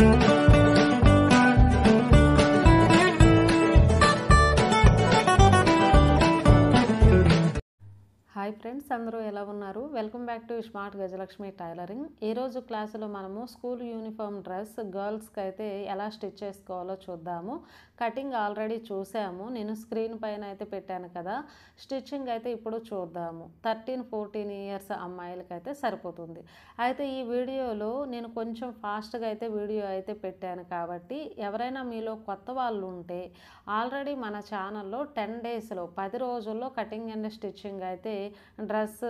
Hi friends, అందరూ ఎలా ఉన్నారు? Welcome back to smart Gajalakshmi tailoring. ఈరోజు క్లాసులో మనము స్కూల్ యూనిఫామ్ డ్రెస్ గర్ల్స్కి అయితే ఎలా స్టిచ్ చేసుకోవాలో చూద్దాము. కటింగ్ ఆల్రెడీ చూసాము, నేను స్క్రీన్ పైన అయితే పెట్టాను కదా. స్టిచ్చింగ్ అయితే ఇప్పుడు చూద్దాము. 13-14 ఇయర్స్ అమ్మాయిలకి అయితే సరిపోతుంది. అయితే ఈ వీడియోలో నేను కొంచెం ఫాస్ట్గా అయితే వీడియో అయితే పెట్టాను కాబట్టి ఎవరైనా మీలో కొత్త వాళ్ళు ఉంటే ఆల్రెడీ మన ఛానల్లో 10 డేస్లో 10 రోజుల్లో కటింగ్ అండ్ స్టిచ్చింగ్ అయితే డ్రెస్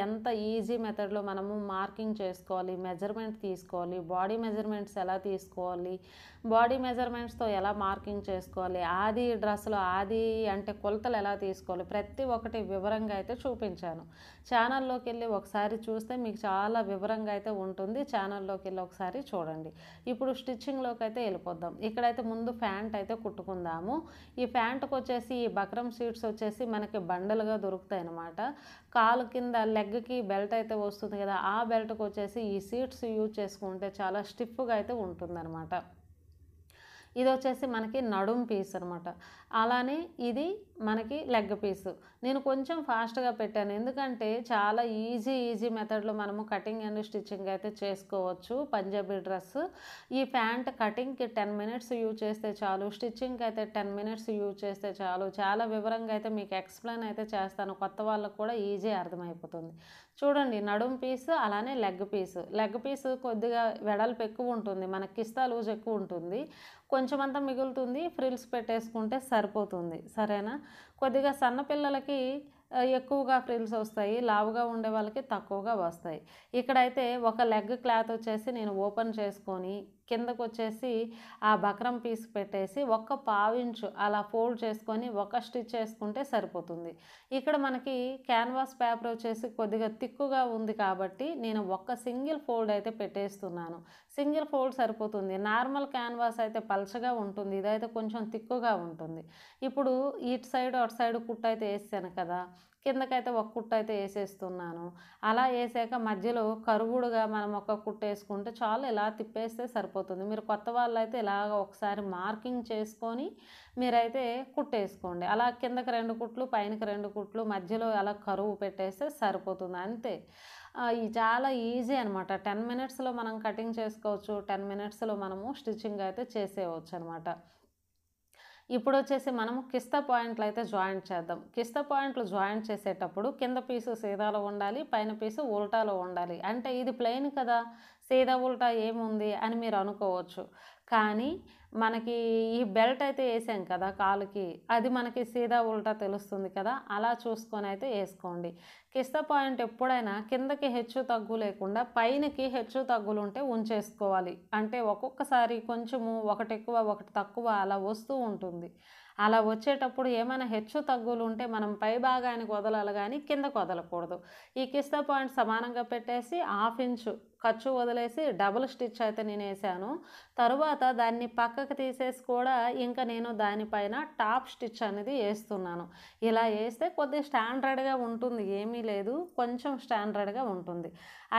ఎంత ఈజీ మెథడ్లో మనము మార్కింగ్ చేసుకోవాలి, మెజర్మెంట్ తీసుకోవాలి, బాడీ మెజర్మెంట్స్ ఎలా తీసుకోవాలి, బాడీ మెజర్మెంట్స్తో ఎలా మార్కింగ్ చేసుకోవాలి, ఆది డ్రెస్లో ఆది అంటే కొలతలు ఎలా తీసుకోవాలి, ప్రతి ఒక్కటి వివరంగా అయితే చూపించాను. ఛానల్లోకి వెళ్ళి ఒకసారి చూస్తే మీకు చాలా వివరంగా అయితే ఉంటుంది. ఛానల్లోకి వెళ్ళి ఒకసారి చూడండి. ఇప్పుడు స్టిచ్చింగ్లోకి అయితే వెళ్ళిపోద్దాం. ఇక్కడైతే ముందు ప్యాంట్ అయితే కుట్టుకుందాము. ఈ ప్యాంట్కి వచ్చేసి ఈ బక్రం షీట్స్ వచ్చేసి మనకి బండలుగా దొరుకుతాయి అన్నమాట. కాలు కింద లెగ్కి బెల్ట్ అయితే వస్తుంది కదా, ఆ బెల్ట్కి వచ్చేసి ఈ సీట్స్ యూజ్ చేసుకుంటే చాలా స్టిఫ్గా అయితే ఉంటుందన్నమాట. ఇది వచ్చేసి మనకి నడుం పీస్ అనమాట. అలానే ఇది మనకి లెగ్ పీసు. నేను కొంచెం ఫాస్ట్గా పెట్టాను, ఎందుకంటే చాలా ఈజీ మెథడ్లో మనము కటింగ్ అండ్ స్టిచ్చింగ్ అయితే చేసుకోవచ్చు. పంజాబీ డ్రెస్ ఈ ప్యాంట్ కటింగ్కి 10 మినిట్స్ యూజ్ చేస్తే చాలు, స్టిచ్చింగ్కి అయితే 10 మినిట్స్ యూజ్ చేస్తే చాలు. చాలా వివరంగా అయితే మీకు ఎక్స్ప్లెయిన్ అయితే చేస్తాను, కొత్త వాళ్ళకు కూడా ఈజీ అర్థమైపోతుంది. చూడండి, నడుం పీసు అలానే లెగ్ పీసు కొద్దిగా వెడల్పు ఎక్కువ ఉంటుంది, మనకి కిస్తా లూజ్ ఎక్కువ ఉంటుంది, కొంచెం అంతా మిగులుతుంది. ఫ్రిల్స్ పెట్టేసుకుంటే సరిపోతుంది. సరేనా? కొద్దిగా సన్నపిల్లలకి ఎక్కువగా ఫ్రిల్స్ వస్తాయి, లావుగా ఉండే వాళ్ళకి తక్కువగా వస్తాయి. ఇక్కడైతే ఒక లెగ్ క్లాత్ వచ్చేసి నేను ఓపెన్ చేసుకొని కిందకు వచ్చేసి ఆ బక్రం పీస్ పెట్టేసి ఒక పావించు అలా ఫోల్డ్ చేసుకొని ఒక స్టిచ్ చేసుకుంటే సరిపోతుంది. ఇక్కడ మనకి క్యాన్వాస్ పేపర్ వచ్చేసి కొద్దిగా తిక్కుగా ఉంది కాబట్టి నేను ఒక సింగిల్ ఫోల్డ్ అయితే పెట్టేస్తున్నాను. సింగిల్ ఫోల్డ్ సరిపోతుంది. నార్మల్ క్యాన్వాస్ అయితే పల్చగా ఉంటుంది, ఇదైతే కొంచెం తిక్కుగా ఉంటుంది. ఇప్పుడు ఇటు సైడ్ అటు సైడ్ కుట్టు అయితే వేసాను కదా, కిందకైతే ఒక కుట్టు అయితే వేసేస్తున్నాను. అలా వేసాక మధ్యలో కరువుడుగా మనం ఒక కుట్టు వేసుకుంటే చాలు, ఇలా తిప్పేస్తే సరిపోతుంది. మీరు కొత్త వాళ్ళు అయితే ఇలాగ ఒకసారి మార్కింగ్ చేసుకొని మీరైతే కుట్టేసుకోండి. అలా కిందకి 2 కుట్లు, పైనకి 2 కుట్లు, మధ్యలో అలా కరువు పెట్టేస్తే సరిపోతుంది, అంతే. ఇది చాలా ఈజీ అనమాట. 10 మినిట్స్లో మనం కటింగ్ చేసుకోవచ్చు, 10 మినిట్స్లో మనము స్టిచ్చింగ్ అయితే చేసేయవచ్చు అనమాట. ఇప్పుడు వచ్చేసి మనము కిస్తా పాయింట్లు అయితే జాయింట్ చేద్దాం. కిస్తా పాయింట్లు జాయింట్ చేసేటప్పుడు కింద పీసు సీదాలో ఉండాలి, పైన పీసు ఉల్టాలో ఉండాలి. అంటే ఇది ప్లెయిన్ కదా, సీదా ఉల్టా ఏముంది అని మీరు అనుకోవచ్చు. కానీ మనకి ఈ బెల్ట్ అయితే వేసాం కదా కాలుకి, అది మనకి సీదా ఉల్టా తెలుస్తుంది కదా, అలా చూసుకొని అయితే వేసుకోండి. కిస్తా పాయింట్ ఎప్పుడైనా కిందకి హెచ్చు తగ్గు లేకుండా పైనకి హెచ్చు తగ్గులు ఉంటే ఉంచేసుకోవాలి. అంటే ఒక్కొక్కసారి కొంచెము ఒకటి ఎక్కువ ఒకటి తక్కువ అలా వస్తూ ఉంటుంది. అలా వచ్చేటప్పుడు ఏమైనా హెచ్చు తగ్గులు ఉంటే మనం పై భాగానికి వదలాలి కానీ కిందకు వదలకూడదు. ఈ కిస్తా పాయింట్ సమానంగా పెట్టేసి 1/2 ఇంచు ఖర్చు వదిలేసి డబుల్ స్టిచ్ అయితే నేను వేసాను. తరువాత దాన్ని పక్కకు తీసేసి కూడా ఇంకా నేను దానిపైన టాప్ స్టిచ్ అనేది వేస్తున్నాను. ఇలా వేస్తే కొద్దిగా స్టాండర్డ్గా ఉంటుంది, ఏమీ లేదు, కొంచెం స్టాండర్డ్గా ఉంటుంది.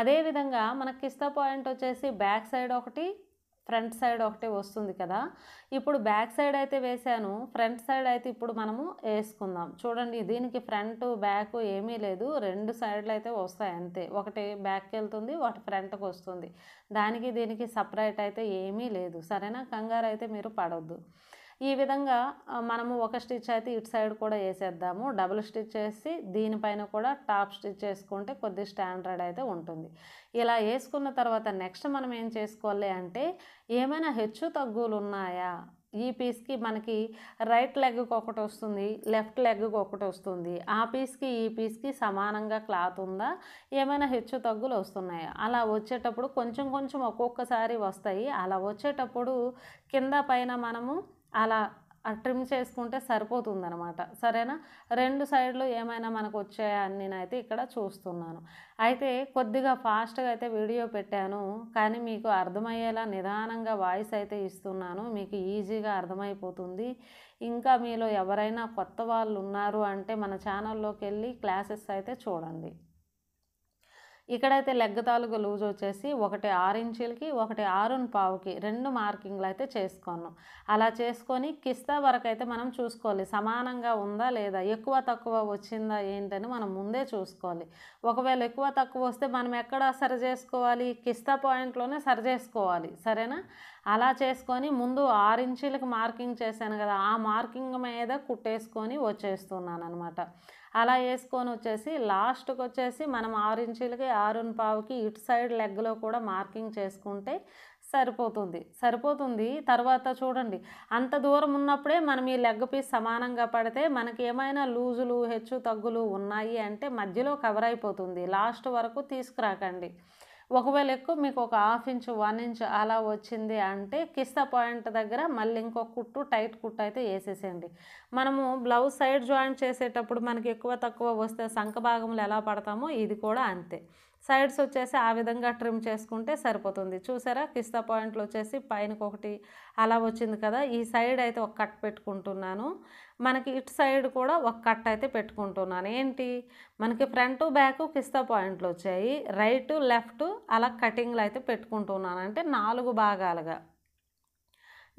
అదేవిధంగా మన కిస్తా పాయింట్ వచ్చేసి బ్యాక్ సైడ్ ఒకటి, ఫ్రంట్ సైడ్ ఒకటే వస్తుంది కదా. ఇప్పుడు బ్యాక్ సైడ్ అయితే వేసాను, ఫ్రంట్ సైడ్ అయితే ఇప్పుడు మనము వేసుకుందాం. చూడండి, దీనికి ఫ్రంట్ బ్యాక్ ఏమీ లేదు, 2 సైడ్లు అయితే వస్తాయి అంతే. ఒకటి బ్యాక్కి వెళ్తుంది, ఒకటి ఫ్రంట్కి వస్తుంది. దానికి దీనికి సపరేట్ అయితే ఏమీ లేదు. సరేనా? కంగారు అయితే మీరు పడొద్దు. ఈ విధంగా మనము ఒక స్టిచ్ అయితే ఇటు సైడ్ కూడా వేసేద్దాము. డబుల్ స్టిచ్ వేసి దీనిపైన కూడా టాప్ స్టిచ్ చేసుకుంటే కొద్ది స్టాండర్డ్ అయితే ఉంటుంది. ఇలా వేసుకున్న తర్వాత నెక్స్ట్ మనం ఏం చేసుకోవాలి అంటే, ఏమైనా హెచ్చు తగ్గులు ఉన్నాయా, ఈ పీస్కి మనకి రైట్ లెగ్కి ఒకటి వస్తుంది, లెఫ్ట్ లెగ్కి ఒకటి వస్తుంది, ఆ పీస్కి ఈ పీస్కి సమానంగా క్లాత్ ఉందా, ఏమైనా హెచ్చు తగ్గులు వస్తున్నాయా, అలా వచ్చేటప్పుడు కొంచెం ఒక్కొక్కసారి వస్తాయి. అలా వచ్చేటప్పుడు కింద పైన మనము అలా ట్రిమ్ చేసుకుంటే సరిపోతుందనమాట. సరేనా? 2 సైడ్లు ఏమైనా మనకు వచ్చాయా అని నేనైతే ఇక్కడ చూస్తున్నాను. అయితే కొద్దిగా ఫాస్ట్గా అయితే వీడియో పెట్టాను, కానీ మీకు అర్థమయ్యేలా నిదానంగా వాయిస్ అయితే ఇస్తున్నాను, మీకు ఈజీగా అర్థమైపోతుంది. ఇంకా మీలో ఎవరైనా కొత్త వాళ్ళు ఉన్నారు అంటే మన ఛానల్లోకి వెళ్ళి క్లాసెస్ అయితే చూడండి. ఇక్కడైతే లెగ్ తాలూకు లూజ్ వచ్చేసి ఒకటి 6 ఇంచులకి ఒకటి 6.25కి 2 మార్కింగ్లు అయితే చేసుకున్నాం. అలా చేసుకొని కిస్తా వరకు అయితే మనం చూసుకోవాలి, సమానంగా ఉందా లేదా, ఎక్కువ తక్కువ వచ్చిందా ఏంటని మనం ముందే చూసుకోవాలి. ఒకవేళ ఎక్కువ తక్కువ వస్తే మనం ఎక్కడ సరి చేసుకోవాలి, కిస్తా పాయింట్లోనే సరి చేసుకోవాలి. సరేనా? అలా చేసుకొని ముందు 6 ఇంచులకి మార్కింగ్ చేశాను కదా, ఆ మార్కింగ్ మీద కుట్టేసుకొని వచ్చేస్తున్నాను అనమాట. అలా వేసుకొని వచ్చేసి లాస్ట్కి వచ్చేసి మనం 6 ఇంచులకి 6.25కి ఇటు సైడ్ లెగ్లో కూడా మార్కింగ్ చేసుకుంటే సరిపోతుంది. తర్వాత చూడండి, అంత దూరం ఉన్నప్పుడే మనం ఈ లెగ్ పీస్ సమానంగా పడితే మనకి ఏమైనా లూజులు హెచ్చు తగ్గులు ఉన్నాయి అంటే మధ్యలో కవర్ అయిపోతుంది. లాస్ట్ వరకు తీసుకురాకండి. ఒకవేళ ఎక్కువ మీకు ఒక 1/2 ఇంచు 1 ఇంచ్ అలా వచ్చింది అంటే కిస్తా పాయింట్ దగ్గర మళ్ళీ ఇంకొక కుట్టు టైట్ కుట్టు అయితే వేసేసేయండి. మనము బ్లౌజ్ సైడ్ జాయింట్ చేసేటప్పుడు మనకి ఎక్కువ తక్కువ వస్తే సంఖ భాగంలో ఎలా పడతామో ఇది కూడా అంతే. సైడ్స్ వచ్చేసి ఆ విధంగా ట్రిమ్ చేసుకుంటే సరిపోతుంది. చూసారా, కిస్తా పాయింట్లు వచ్చేసి పైనకి ఒకటి అలా వచ్చింది కదా, ఈ సైడ్ అయితే ఒక కట్ పెట్టుకుంటున్నాను. మనకి ఇటు సైడ్ కూడా ఒక కట్ అయితే పెట్టుకుంటున్నాను. ఏంటి, మనకి ఫ్రంట్ బ్యాక్ కిస్తా పాయింట్లు వచ్చాయి, రైట్ లెఫ్ట్ అలా కటింగ్లు అయితే పెట్టుకుంటున్నాను, అంటే 4 భాగాలుగా.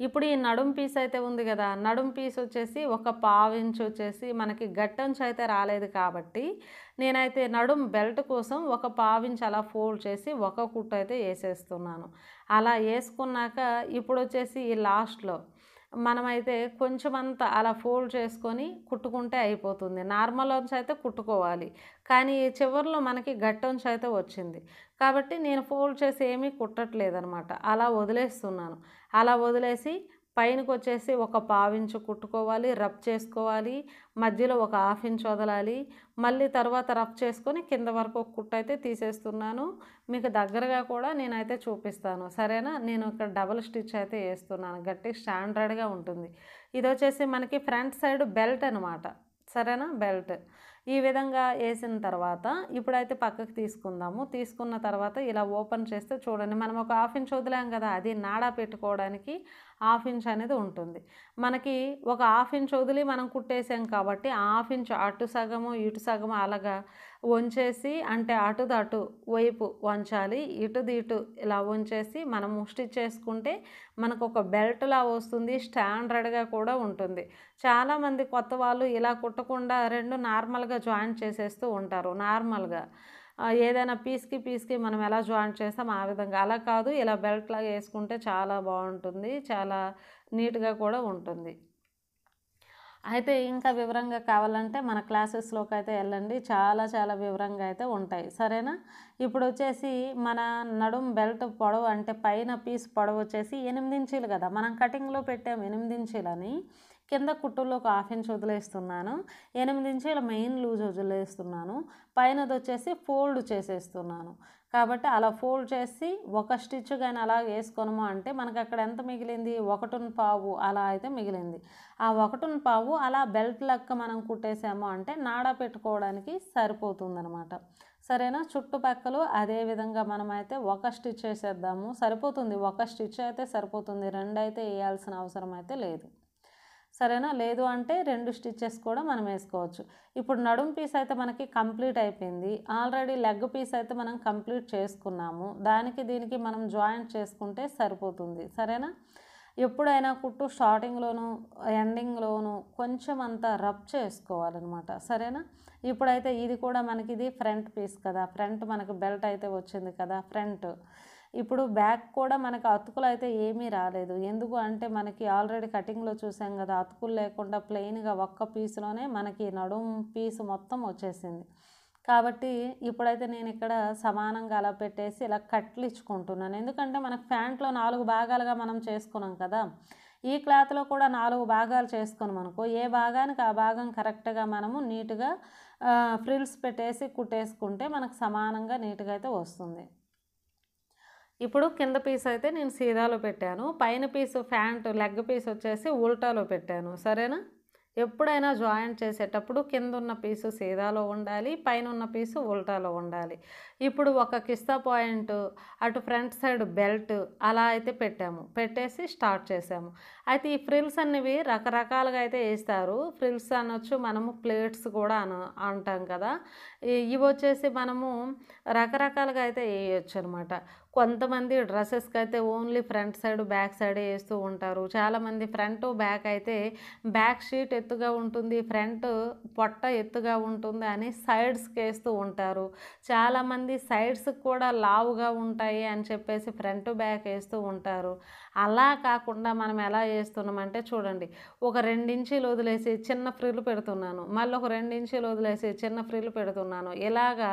ఇప్పుడు ఈ నడుం పీస్ అయితే ఉంది కదా, నడుం పీస్ వచ్చేసి ఒక 1/2 ఇంచ్ వచ్చేసి మనకి గట్టంచు అయితే రాలేదు కాబట్టి నేనైతే నడుం బెల్ట్ కోసం ఒక 1/2 ఇంచ్ అలా ఫోల్డ్ చేసి ఒక కుట్టు అయితే వేసేస్తున్నాను. అలా వేసుకున్నాక ఇప్పుడు వచ్చేసి ఈ లాస్ట్లో మనమైతే కొంచెం అంతా అలా ఫోల్డ్ చేసుకొని కుట్టుకుంటే అయిపోతుంది. నార్మల్ అంచు అయితే కుట్టుకోవాలి, కానీ చివరిలో మనకి గట్టంచు అయితే వచ్చింది కాబట్టి నేను ఫోల్డ్ చేసి ఏమీ కుట్టట్లేదనమాట, అలా వదిలేస్తున్నాను. అలా వదిలేసి పైనకి వచ్చేసి ఒక 1/2 ఇంచు కుట్టుకోవాలి, రబ్ చేసుకోవాలి, మధ్యలో ఒక 1/2 ఇంచ్ వదలాలి, మళ్ళీ తర్వాత రబ్ చేసుకొని కింద వరకు ఒక కుట్టు అయితే తీసేస్తున్నాను. మీకు దగ్గరగా కూడా నేనైతే చూపిస్తాను. సరేనా? నేను ఇక్కడ డబుల్ స్టిచ్ అయితే వేస్తున్నాను, గట్టి స్టాండర్డ్గా ఉంటుంది. ఇది వచ్చేసి మనకి ఫ్రంట్ సైడ్ బెల్ట్ అనమాట. సరేనా? బెల్ట్ ఈ విధంగా వేసిన తర్వాత ఇప్పుడైతే పక్కకు తీసుకుందాము. తీసుకున్న తర్వాత ఇలా ఓపెన్ చేస్తే చూడండి, మనం ఒక 1/2 ఇంచ్ వదిలాం కదా, అది నాడా పెట్టుకోవడానికి 1/2 ఇంచ్ అనేది ఉంటుంది. మనకి ఒక 1/2 ఇంచ్ వదిలి మనం కుట్టేసాం కాబట్టి 1/2 ఇంచ్ అటు సగము ఇటు సగము అలాగా వంచేసి, అంటే అటుది అటు వైపు వంచాలి, ఇటుది ఇటు ఇలా వంచేసి మనము స్టిచ్ చేసుకుంటే మనకు ఒక బెల్ట్లా వస్తుంది, స్టాండర్డ్గా కూడా ఉంటుంది. చాలామంది కొత్త వాళ్ళు ఇలా కుట్టకుండా 2 నార్మల్గా జాయింట్ చేసేస్తూ ఉంటారు. నార్మల్గా ఏదైనా పీస్కి మనం ఎలా జాయింట్ చేస్తాం ఆ విధంగా, అలా కాదు, ఇలా బెల్ట్ లాగా వేసుకుంటే చాలా బాగుంటుంది, చాలా నీట్గా కూడా ఉంటుంది. అయితే ఇంకా వివరంగా కావాలంటే మన క్లాసెస్లోకి అయితే వెళ్ళండి, చాలా వివరంగా అయితే ఉంటాయి. సరేనా? ఇప్పుడు వచ్చేసి మన నడుం బెల్ట్ పొడవు అంటే పైన పీస్ పొడవు వచ్చేసి 8 ఇంచీలు కదా, మనం కటింగ్లో పెట్టాము 8 ఇంచీలని. కింద కుట్టుల్లో ఒక 1/2 ఇంచ్ వదిలేస్తున్నాను, 8 ఇంచీల మెయిన్ లూజ్ వదిలేస్తున్నాను, పైనది వచ్చేసి ఫోల్డ్ చేసేస్తున్నాను. కాబట్టి అలా ఫోల్డ్ చేసి ఒక స్టిచ్ కానీ అలా వేసుకొనము అంటే మనకు అక్కడ ఎంత మిగిలింది, 1.25 అలా అయితే మిగిలింది. ఆ 1.25 అలా బెల్ట్ లెక్క మనం కుట్టేసాము అంటే నాడా పెట్టుకోవడానికి సరిపోతుందనమాట. సరేనా? చుట్టుపక్కల అదే విధంగా మనమైతే ఒక స్టిచ్ వేసేద్దాము, సరిపోతుంది. ఒక స్టిచ్ అయితే సరిపోతుంది, 2 అయితే వేయాల్సిన అవసరం అయితే లేదు. సరేనా? లేదు అంటే 2 స్టిచ్చెస్ కూడా మనం వేసుకోవచ్చు. ఇప్పుడు నడుం పీస్ అయితే మనకి కంప్లీట్ అయిపోయింది. ఆల్రెడీ లెగ్ పీస్ అయితే మనం కంప్లీట్ చేసుకున్నాము, దానికి దీనికి మనం జాయింట్ చేసుకుంటే సరిపోతుంది. సరేనా? ఎప్పుడైనా కుట్టు స్టార్టింగ్లోను ఎండింగ్లోను కొంచెం అంతా రబ్ చేసుకోవాలన్నమాట. సరేనా? ఇప్పుడైతే ఇది కూడా మనకి ఇది ఫ్రంట్ పీస్ కదా, ఫ్రంట్ మనకు బెల్ట్ అయితే వచ్చింది కదా ఫ్రంట్. ఇప్పుడు బ్యాక్ కూడా మనకు అతుకులు అయితే ఏమీ రాలేదు, ఎందుకు అంటే మనకి ఆల్రెడీ కటింగ్లో చూసాం కదా, అతుకులు లేకుండా ప్లెయిన్గా ఒక్క పీస్లోనే మనకి నడుం పీస్ మొత్తం వచ్చేసింది. కాబట్టి ఇప్పుడైతే నేను ఇక్కడ సమానంగా అలా పెట్టేసి ఇలా కట్లు ఇచ్చుకుంటున్నాను, ఎందుకంటే మనకు ప్యాంట్లో 4 భాగాలుగా మనం చేసుకున్నాం కదా, ఈ క్లాత్లో కూడా 4 భాగాలు చేసుకున్నాం అనుకో, ఏ భాగానికి ఆ భాగం కరెక్ట్గా మనము నీట్గా ఫ్రిల్స్ పెట్టేసి కుట్టేసుకుంటే మనకు సమానంగా నీట్గా అయితే వస్తుంది. ఇప్పుడు కింద పీస్ అయితే నేను సీదాలో పెట్టాను, పైన పీసు ప్యాంట్ లెగ్ పీస్ వచ్చేసి ఉల్టాలో పెట్టాను. సరేనా? ఎప్పుడైనా జాయింట్ చేసేటప్పుడు కింద ఉన్న పీసు సీదాలో ఉండాలి, పైన ఉన్న పీసు ఉల్టాలో ఉండాలి. ఇప్పుడు ఒక కిస్తా పాయింట్, అటు ఫ్రంట్ సైడ్ బెల్ట్ అలా అయితే పెట్టాము. పెట్టేసి స్టార్ట్ చేసాము. అయితే ఈ ఫ్రిల్స్ అనేవి రకరకాలుగా అయితే వేస్తారు. ఫ్రిల్స్ అనొచ్చు, మనము ప్లేట్స్ కూడా అంటాం కదా. ఇవి వచ్చేసి మనము రకరకాలుగా అయితే వేయచ్చు అనమాట. కొంతమంది డ్రెస్సెస్కి అయితే ఓన్లీ ఫ్రంట్ సైడ్ బ్యాక్ సైడే వేస్తూ ఉంటారు. చాలామంది ఫ్రంట్ బ్యాక్ అయితే బ్యాక్ షీట్ ఎత్తుగా ఉంటుంది, ఫ్రంట్ పొట్ట ఎత్తుగా ఉంటుంది అని సైడ్స్కి వేస్తూ ఉంటారు. చాలామంది సైడ్స్కి కూడా లావుగా ఉంటాయి అని చెప్పేసి ఫ్రంట్ బ్యాక్ వేస్తూ ఉంటారు. అలా కాకుండా మనం ఎలా వేస్తున్నామంటే చూడండి, ఒక 2 ఇంచీలు వదిలేసి చిన్న ఫ్రిల్ పెడుతున్నాను, మళ్ళీ ఒక 2 ఇంచీలు వదిలేసి చిన్న ఫ్రిల్ పెడుతున్నాను. ఇలాగా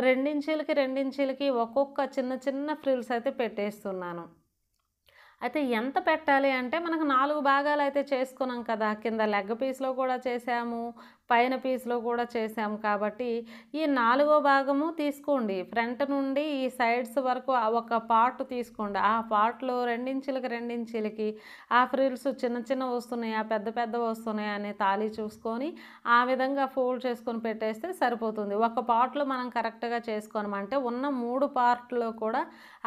2 ఇంచీలకి 2 ఇంచీలకి ఒక్కొక్క చిన్న చిన్న ఫ్రిల్స్ అయితే పెట్టేస్తున్నాను. అయితే ఎంత పెట్టాలి అంటే మనకు 4 భాగాలు అయితే చేసుకున్నాం కదా. కింద లెగ్ పీస్లో కూడా చేసాము, పైన పీస్లో కూడా చేసాము. కాబట్టి ఈ 4వ భాగము తీసుకోండి. ఫ్రంట్ నుండి ఈ సైడ్స్ వరకు ఒక పార్ట్ తీసుకోండి. ఆ పార్ట్లో 2 ఇంచులకి 2 ఇంచులకి ఆ ఫ్రిల్స్ చిన్న చిన్నవి వస్తున్నాయా పెద్ద పెద్దవి వస్తున్నాయా అనే తాళి చూసుకొని ఆ విధంగా ఫోల్డ్ చేసుకొని పెట్టేస్తే సరిపోతుంది. ఒక పార్ట్లో మనం కరెక్ట్గా చేసుకోనమంటే ఉన్న 3 పార్ట్లో కూడా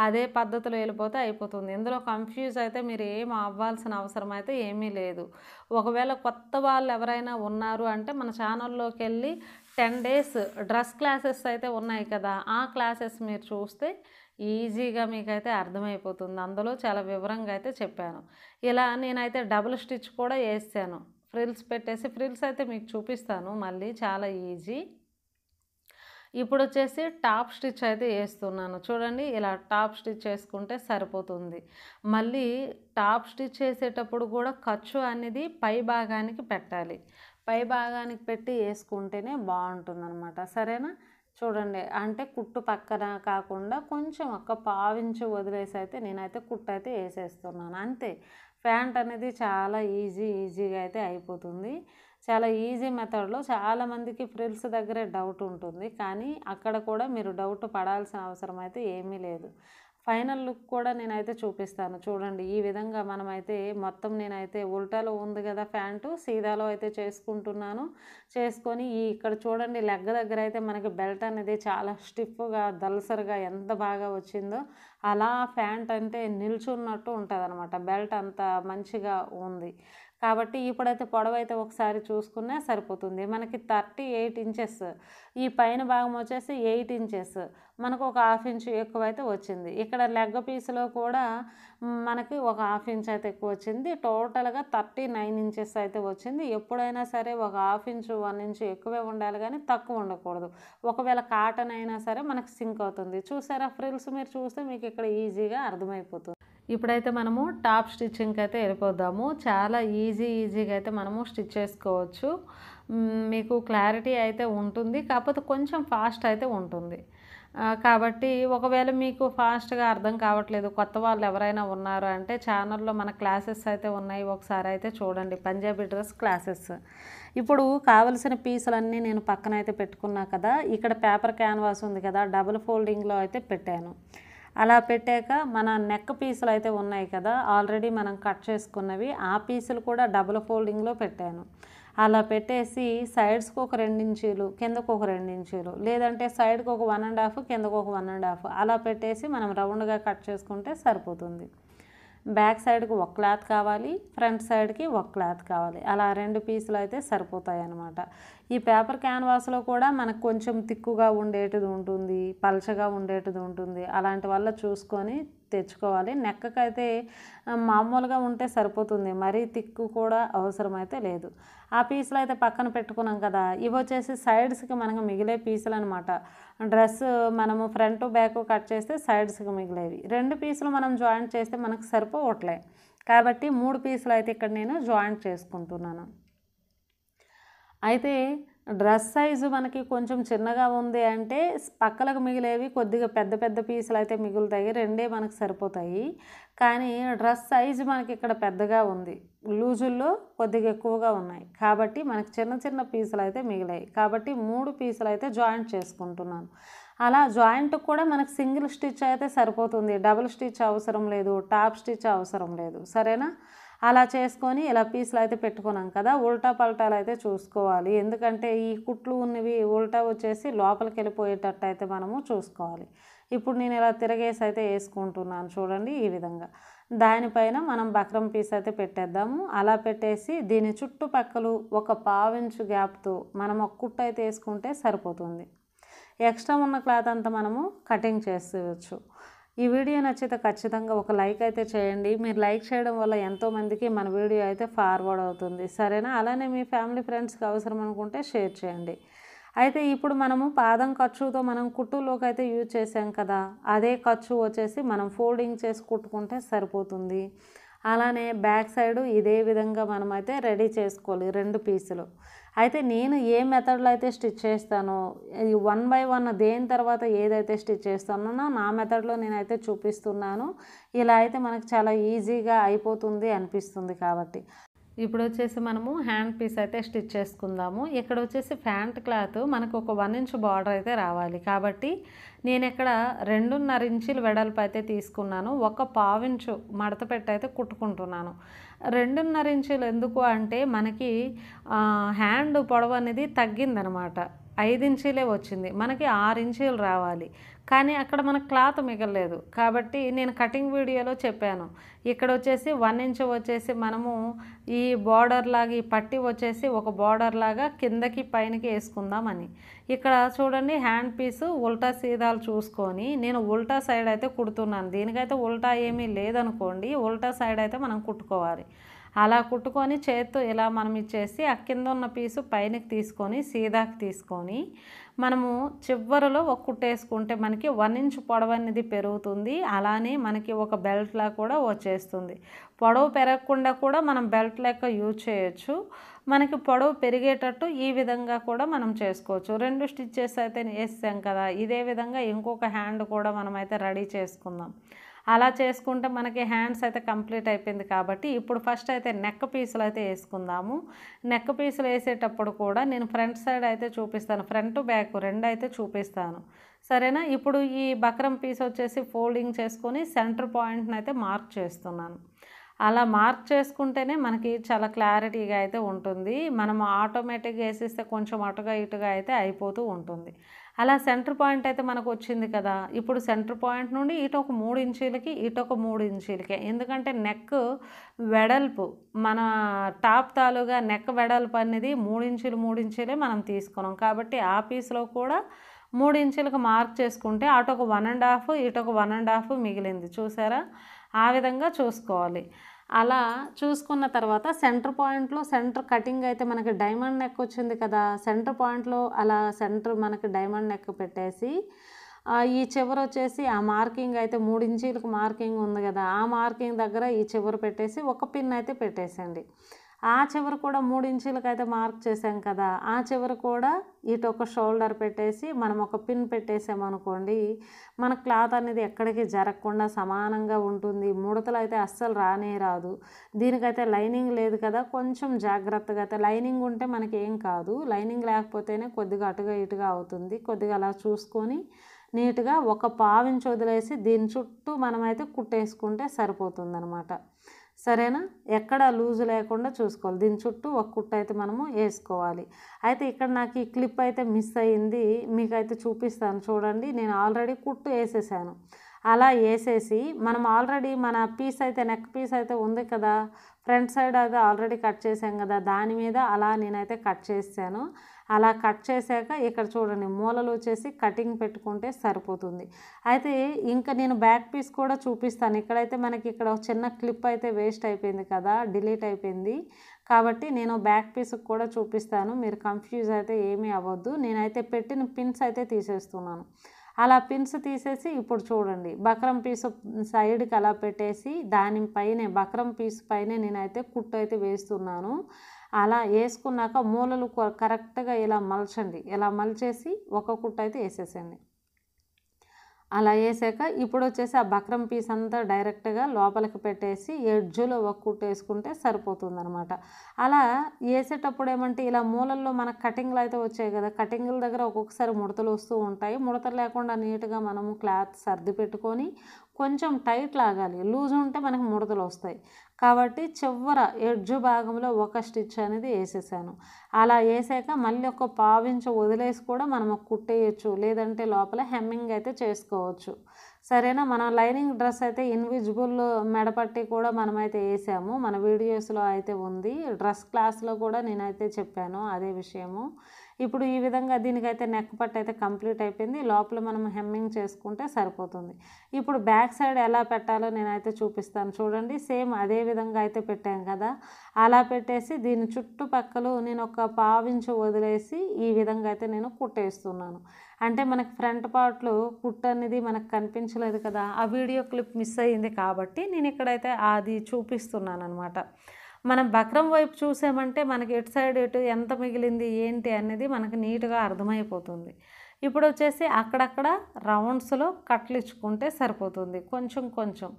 అదే పద్ధతిలో వెళ్ళిపోతే అయిపోతుంది. ఇందులో కన్ఫ్యూజ్ అయితే మీరు ఏం అవ్వాల్సిన అవసరం అయితే ఏమీ లేదు. ఒకవేళ కొత్త వాళ్ళు ఎవరైనా ఉన్నారు అంటే మన ఛానల్లోకి వెళ్ళి 10 డేస్ డ్రెస్ క్లాసెస్ అయితే ఉన్నాయి కదా, ఆ క్లాసెస్ మీరు చూస్తే ఈజీగా మీకైతే అర్థమైపోతుంది. అందులో చాలా వివరంగా అయితే చెప్పాను. ఇలా నేనైతే డబుల్ స్టిచ్ కూడా వేసాను. ఫ్రిల్స్ పెట్టేసి ఫ్రిల్స్ అయితే మీకు చూపిస్తాను మళ్ళీ, చాలా ఈజీ. ఇప్పుడు వచ్చేసి టాప్ స్టిచ్ అయితే వేస్తున్నాను. చూడండి, ఇలా టాప్ స్టిచ్ వేసుకుంటే సరిపోతుంది. మళ్ళీ టాప్ స్టిచ్ వేసేటప్పుడు కూడా ఖర్చు అనేది పై భాగానికి పెట్టాలి. పై భాగానికి పెట్టి వేసుకుంటేనే బాగుంటుందన్నమాట. సరేనా? చూడండి, అంటే కుట్టు పక్కన కాకుండా కొంచెం ఒక పావించు వదిలేసి అయితే నేనైతే కుట్టు అయితే వేసేస్తున్నాను అంతే. ప్యాంట్ అనేది చాలా ఈజీగా అయితే అయిపోతుంది. చాలా ఈజీ మెథడ్లో. చాలామందికి ఫ్రిల్స్ దగ్గరే డౌట్ ఉంటుంది, కానీ అక్కడ కూడా మీరు డౌట్ పడాల్సిన అవసరం అయితే ఏమీ లేదు. ఫైనల్ లుక్ కూడా నేనైతే చూపిస్తాను. చూడండి, ఈ విధంగా మనమైతే మొత్తం నేనైతే ఉల్టాలో ఉంది కదా ప్యాంటు, సీదాలో అయితే చేసుకుంటున్నాను. చేసుకొని ఇక్కడ చూడండి లెగ్ దగ్గర అయితే మనకి బెల్ట్ అనేది చాలా స్టిఫ్గా దల్సర్గా ఎంత బాగా వచ్చిందో, అలా ప్యాంట్ అంటే నిల్చున్నట్టు ఉంటుంది అనమాట. బెల్ట్ అంత మంచిగా ఉంది. కాబట్టి ఇప్పుడైతే పొడవైతే ఒకసారి చూసుకున్నా సరిపోతుంది. మనకి 38 ఇంచెస్, ఈ పైన భాగం వచ్చేసి 8 ఇంచెస్, మనకు ఒక 1/2 ఇంచు ఎక్కువైతే వచ్చింది. ఇక్కడ లెగ్ పీస్లో కూడా మనకి ఒక 1/2 ఇంచ్ అయితే ఎక్కువ వచ్చింది. టోటల్గా 39 ఇంచెస్ అయితే వచ్చింది. ఎప్పుడైనా సరే ఒక 1/2 ఇంచు 1 ఇంచు ఎక్కువే ఉండాలి, కానీ తక్కువ ఉండకూడదు. ఒకవేళ కాటన్ అయినా సరే మనకి సింక్ అవుతుంది. చూసారా ఫ్రిల్స్, మీరు చూస్తే మీకు ఇక్కడ ఈజీగా అర్థమైపోతుంది. ఇప్పుడైతే మనము టాప్ స్టిచ్చింగ్కి అయితే వెళ్ళిపోదాము. చాలా ఈజీగా అయితే మనము స్టిచ్ చేసుకోవచ్చు. మీకు క్లారిటీ అయితే ఉంటుంది, కాకపోతే కొంచెం ఫాస్ట్ అయితే ఉంటుంది. కాబట్టి ఒకవేళ మీకు ఫాస్ట్గా అర్థం కావట్లేదు, కొత్త వాళ్ళు ఎవరైనా ఉన్నారు అంటే ఛానల్లో మన క్లాసెస్ అయితే ఉన్నాయి, ఒకసారి అయితే చూడండి. Punjabi dress classes. ఇప్పుడు కావలసిన పీసులన్నీ నేను పక్కన అయితే పెట్టుకున్నా కదా. ఇక్కడ పేపర్ క్యాన్వాస్ ఉంది కదా, డబుల్ ఫోల్డింగ్లో అయితే పెట్టాను. అలా పెట్టాక మన నెక్ పీసులు అయితే ఉన్నాయి కదా, ఆల్రెడీ మనం కట్ చేసుకున్నవి, ఆ పీసులు కూడా డబుల్ ఫోల్డింగ్లో పెట్టాను. అలా పెట్టేసి సైడ్స్కి ఒక 2 ఇంచీలు, కిందకు ఒక 2 ఇంచీలు, లేదంటే సైడ్కి ఒక 1.5, కిందకు ఒక 1.5 అలా పెట్టేసి మనం రౌండ్గా కట్ చేసుకుంటే సరిపోతుంది. బ్యాక్ సైడ్కి ఒక క్లాత్ కావాలి, ఫ్రంట్ సైడ్కి ఒక క్లాత్ కావాలి. అలా 2 పీసులు అయితే సరిపోతాయి అన్నమాట. ఈ పేపర్ క్యాన్వాస్లో కూడా మనకు కొంచెం తిక్కుగా ఉండేటిది ఉంటుంది, పల్చగా ఉండేటిది ఉంటుంది. అలాంటి వల్ల చూసుకొని తెచ్చుకోవాలి. నెక్కకి అయితే మామూలుగా ఉంటే సరిపోతుంది, మరీ తిక్కు కూడా అవసరమైతే లేదు. ఆ పీసులు అయితే పక్కన పెట్టుకున్నాం కదా. ఇవి వచ్చేసి సైడ్స్కి మనకు మిగిలే పీసులు అనమాట. డ్రెస్ మనము ఫ్రంట్ బ్యాక్ కట్ చేస్తే సైడ్స్కి మిగిలేవి. 2 పీసులు మనం జాయింట్ చేస్తే మనకు సరిపోవట్లే, కాబట్టి 3 పీసులు అయితే ఇక్కడ నేను జాయింట్ చేసుకుంటున్నాను. అయితే డ్రెస్ సైజు మనకి కొంచెం చిన్నగా ఉంది అంటే పక్కలకు మిగిలేవి కొద్దిగా పెద్ద పీసులు అయితే మిగులుతాయి, 2 మనకు సరిపోతాయి. కానీ డ్రెస్ సైజు మనకి ఇక్కడ పెద్దగా ఉంది, లూజుల్లో కొద్దిగా ఎక్కువగా ఉన్నాయి, కాబట్టి మనకి చిన్న పీసులు అయితే మిగిలాయి. కాబట్టి 3 పీసులు అయితే జాయింట్ చేసుకుంటున్నాను. అలా జాయింట్ కూడా మనకు సింగిల్ స్టిచ్ అయితే సరిపోతుంది, డబుల్ స్టిచ్ అవసరం లేదు, టాప్ స్టిచ్ అవసరం లేదు. సరేనా? అలా చేసుకొని ఇలా పీసులు అయితే పెట్టుకున్నాం కదా, ఉల్టా పల్టాలు అయితే చూసుకోవాలి. ఎందుకంటే ఈ కుట్లు ఉన్నవి ఉల్టా వచ్చేసి లోపలికి వెళ్ళిపోయేటట్టు అయితే మనము చూసుకోవాలి. ఇప్పుడు నేను ఇలా తిరగేసి అయితే వేసుకుంటున్నాను చూడండి ఈ విధంగా. దానిపైన మనం బక్రం పీస్ అయితే పెట్టేద్దాము. అలా పెట్టేసి దీని చుట్టుపక్కల ఒక పావించు గ్యాప్తో మనం ఒక కుట్టు అయితే వేసుకుంటే సరిపోతుంది. ఎక్స్ట్రా ఉన్న క్లాత్ అంతా మనము కటింగ్ చేసుకోవచ్చు. ఈ వీడియో నచ్చితే ఖచ్చితంగా ఒక లైక్ అయితే చేయండి. మీరు లైక్ చేయడం వల్ల ఎంతోమందికి మన వీడియో అయితే ఫార్వర్డ్ అవుతుంది, సరేనా? అలానే మీ ఫ్యామిలీ ఫ్రెండ్స్కి అవసరం అనుకుంటే షేర్ చేయండి. అయితే ఇప్పుడు మనము పాదం ఖర్చుతో మనం కుట్టులోకి అయితే యూజ్ చేసాం కదా, అదే ఖర్చు వచ్చేసి మనం ఫోల్డింగ్ చేసి కుట్టుకుంటే సరిపోతుంది. అలానే బ్యాక్ సైడు ఇదే విధంగా మనం అయితే రెడీ చేసుకోవాలి 2 పీసులు. అయితే నేను ఏ మెథడ్లో అయితే స్టిచ్ చేస్తానో, 1 బై 1 దేని తర్వాత ఏదైతే స్టిచ్ చేస్తానో నా మెథడ్లో నేనైతే చూపిస్తున్నాను. ఇలా అయితే మనకు చాలా ఈజీగా అయిపోతుంది అనిపిస్తుంది కాబట్టి. ఇప్పుడు వచ్చేసి మనము హ్యాండ్ పీస్ అయితే స్టిచ్ చేసుకుందాము. ఇక్కడ వచ్చేసి ప్యాంట్ క్లాత్ మనకు ఒక 1 ఇంచ్ బార్డర్ అయితే రావాలి కాబట్టి నేను ఇక్కడ 2.5 ఇంచుల వెడల్పు అయితే తీసుకున్నాను. ఒక పావించు మడత పెట్టి అయితే కుట్టుకుంటున్నాను. 2.5 ఇంచులు ఎందుకు అంటే మనకి హ్యాండ్ పొడవు అనేది తగ్గిందనమాట. 5 ఇంచీలే వచ్చింది, మనకి 6 ఇంచీలు రావాలి. కానీ అక్కడ మనకు క్లాత్ మిగలలేదు కాబట్టి నేను కటింగ్ వీడియోలో చెప్పాను. ఇక్కడ వచ్చేసి 1 ఇంచ్ వచ్చేసి మనము ఈ బార్డర్ లాగా ఈ పట్టి వచ్చేసి ఒక బార్డర్ లాగా కిందకి పైనకి వేసుకుందామని. ఇక్కడ చూడండి హ్యాండ్ పీసు ఉల్టా సీదాలు చూసుకొని నేను ఉల్టా సైడ్ అయితే కుడుతున్నాను. దీనికైతే ఉల్టా ఏమీ లేదనుకోండి, ఉల్టా సైడ్ అయితే మనం కుట్టుకోవాలి. అలా కుట్టుకొని చేత్తో ఇలా మనం ఇచ్చేసి ఆ కింద ఉన్న పీసు పైనకి తీసుకొని సీదాకి తీసుకొని మనము చివరిలో ఒక కుట్టేసుకుంటే మనకి 1 ఇంచ్ పొడవు అనేది పెరుగుతుంది. అలానే మనకి ఒక బెల్ట్లా కూడా వచ్చేస్తుంది. పొడవు పెరగకుండా కూడా మనం బెల్ట్ లెక్క యూజ్ చేయొచ్చు. మనకి పొడవు పెరిగేటట్టు ఈ విధంగా కూడా మనం చేసుకోవచ్చు. 2 స్టిచ్చెస్ అయితే వేసాం కదా, ఇదే విధంగా ఇంకొక హ్యాండ్ కూడా మనం అయితే రెడీ చేసుకుందాం. అలా చేసుకుంటే మనకి హ్యాండ్స్ అయితే కంప్లీట్ అయిపోయింది కాబట్టి ఇప్పుడు ఫస్ట్ అయితే నెక్ పీసులు అయితే వేసుకుందాము. నెక్ పీసులు వేసేటప్పుడు కూడా నేను ఫ్రంట్ సైడ్ అయితే చూపిస్తాను, ఫ్రంట్ బ్యాక్ 2 అయితే చూపిస్తాను, సరేనా? ఇప్పుడు ఈ బక్రం పీస్ వచ్చేసి ఫోల్డింగ్ చేసుకొని సెంటర్ పాయింట్ని అయితే మార్క్ చేస్తున్నాను. అలా మార్క్ చేసుకుంటేనే మనకి చాలా క్లారిటీగా అయితే ఉంటుంది. మనం ఆటోమేటిక్గా వేసిస్తే కొంచెం అటుగా ఇటుగా అయితే అయిపోతూ ఉంటుంది. అలా సెంటర్ పాయింట్ అయితే మనకు వచ్చింది కదా, ఇప్పుడు సెంటర్ పాయింట్ నుండి ఇటు ఒక 3 ఇంచీలకి ఇటు ఒక 3 ఇంచీలకి, ఎందుకంటే నెక్ వెడల్పు మన టాప్ తాలుగా నెక్ వెడల్పు అనేది 3 ఇంచులే మనం తీసుకున్నాం కాబట్టి ఆ పీస్లో కూడా 3 ఇంచులకు మార్క్ చేసుకుంటే అటు ఒక 1.5 ఇటు ఒక 1.5 మిగిలింది, చూసారా? ఆ విధంగా చూసుకోవాలి. అలా చూసుకున్న తర్వాత సెంటర్ పాయింట్లో సెంటర్ కటింగ్ అయితే మనకి డైమండ్ నెక్ వచ్చింది కదా, సెంటర్ పాయింట్లో అలా సెంటర్ మనకి డైమండ్ నెక్ పెట్టేసి ఈ చివర వచ్చేసి ఆ మార్కింగ్ అయితే 3 ఇంచీలకు మార్కింగ్ ఉంది కదా, ఆ మార్కింగ్ దగ్గర ఈ చివర పెట్టేసి ఒక పిన్ అయితే పెట్టేసండి. ఆ చివర కూడా 3 ఇంచీలకు అయితే మార్క్ చేసాం కదా, ఆ చివర కూడా ఇటు ఒక షోల్డర్ పెట్టేసి మనం ఒక పిన్ పెట్టేసామనుకోండి, మన క్లాత్ అనేది ఎక్కడికి జరగకుండా సమానంగా ఉంటుంది. ముడతలు అయితే అస్సలు రానే రాదు. దీనికైతే లైనింగ్ లేదు కదా, కొంచెం జాగ్రత్తగా అయితే, లైనింగ్ ఉంటే మనకి ఏం కాదు, లైనింగ్ లేకపోతేనే కొద్దిగా అటుగా ఇటుగా అవుతుంది. కొద్దిగా అలా చూసుకొని నీట్గా ఒక పావించి వదిలేసి దీని చుట్టూ మనమైతే కుట్టేసుకుంటే సరిపోతుందనమాట, సరేనా? ఎక్కడ లూజు లేకుండా చూసుకోవాలి. దీని చుట్టూ ఒక కుట్టు అయితే మనము వేసుకోవాలి. అయితే ఇక్కడ నాకు ఈ క్లిప్ అయితే మిస్ అయ్యింది, మీకైతే చూపిస్తాను చూడండి. నేను ఆల్రెడీ కుట్టు వేసేసాను. అలా వేసేసి మనం ఆల్రెడీ మన పీస్ అయితే నెక్ పీస్ అయితే ఉంది కదా, ఫ్రంట్ సైడ్ అయితే ఆల్రెడీ కట్ చేసాం కదా, దాని మీద అలా నేనైతే కట్ చేసాను. అలా కట్ చేశాక ఇక్కడ చూడండి మూలలు వచ్చేసి కటింగ్ పెట్టుకుంటే సరిపోతుంది. అయితే ఇంకా నేను బ్యాక్ పీస్ కూడా చూపిస్తాను. ఇక్కడైతే మనకి ఇక్కడ చిన్న క్లిప్ అయితే వేస్ట్ అయిపోయింది కదా, డిలీట్ అయిపోయింది కాబట్టి నేను బ్యాక్ పీస్కి కూడా చూపిస్తాను. మీరు కన్ఫ్యూజ్ అయితే ఏమీ అవ్వద్దు. నేనైతే పెట్టిన పిన్స్ అయితే తీసేస్తున్నాను. అలా పిన్స్ తీసేసి ఇప్పుడు చూడండి బక్రం పీసు సైడ్కి అలా పెట్టేసి దానిపైనే బక్రం పీస్ పైనే నేనైతే కుట్టు అయితే వేస్తున్నాను. అలా వేసుకున్నాక మూలలు కరెక్ట్గా ఇలా మలచండి. ఇలా మలిచేసి ఒక కుట్టు అయితే వేసేసండి. అలా వేసాక ఇప్పుడు వచ్చేసి ఆ బక్రం పీస్ అంతా డైరెక్ట్గా లోపలికి పెట్టేసి ఎడ్జ్లో ఒక కుట్టు వేసుకుంటే సరిపోతుంది అనమాట. అలా వేసేటప్పుడు ఏమంటే ఇలా మూలల్లో మనకు కటింగ్లు అయితే వచ్చాయి కదా, కటింగ్ల దగ్గర ఒక్కొక్కసారి ముడతలు వస్తూ ఉంటాయి. ముడతలు లేకుండా నీట్గా మనము క్లాత్ సర్ది పెట్టుకొని కొంచెం టైట్ లాగాలి, లూజ్ ఉంటే మనకు ముడతలు వస్తాయి. కాబట్టి చివర ఎడ్జ్ భాగంలో ఒక స్టిచ్ అనేది వేసేసాను. అలా వేసాక మళ్ళీ ఒక పావించు వదిలేసి కూడా మనం కుట్టేయచ్చు, లేదంటే లోపల హెమ్మింగ్ అయితే చేసుకోవచ్చు. సరేనా. మనం లైనింగ్ డ్రెస్ అయితే ఇన్విజిబుల్ మెడపట్టి కూడా మనమైతే వేసాము, మన వీడియోస్లో అయితే ఉంది. డ్రెస్ క్లాస్లో కూడా నేనైతే చెప్పాను అదే విషయము. ఇప్పుడు ఈ విధంగా దీనికైతే నెక్ పట్టు అయితే కంప్లీట్ అయిపోయింది. లోపల మనం హెమ్మింగ్ చేసుకుంటే సరిపోతుంది. ఇప్పుడు బ్యాక్ సైడ్ ఎలా పెట్టాలో నేనైతే చూపిస్తాను చూడండి. సేమ్ అదే విధంగా అయితే పెట్టాం కదా, అలా పెట్టేసి దీని చుట్టుపక్కల నేను ఒక పావించు వదిలేసి ఈ విధంగా అయితే నేను కుట్టేస్తున్నాను. అంటే మనకి ఫ్రంట్ పార్ట్లో కుట్టు అనేది మనకు కనిపించలేదు కదా, ఆ వీడియో క్లిప్ మిస్ అయ్యింది కాబట్టి నేను ఇక్కడైతే అది చూపిస్తున్నాను అనమాట. మనం బక్రం వైపు చూసామంటే మనకి ఎటు సైడ్ ఎటు ఎంత మిగిలింది ఏంటి అనేది మనకు నీట్గా అర్థమైపోతుంది. ఇప్పుడు వచ్చేసి అక్కడక్కడ రౌండ్స్లో కట్లు ఇచ్చుకుంటే సరిపోతుంది, కొంచెం కొంచెం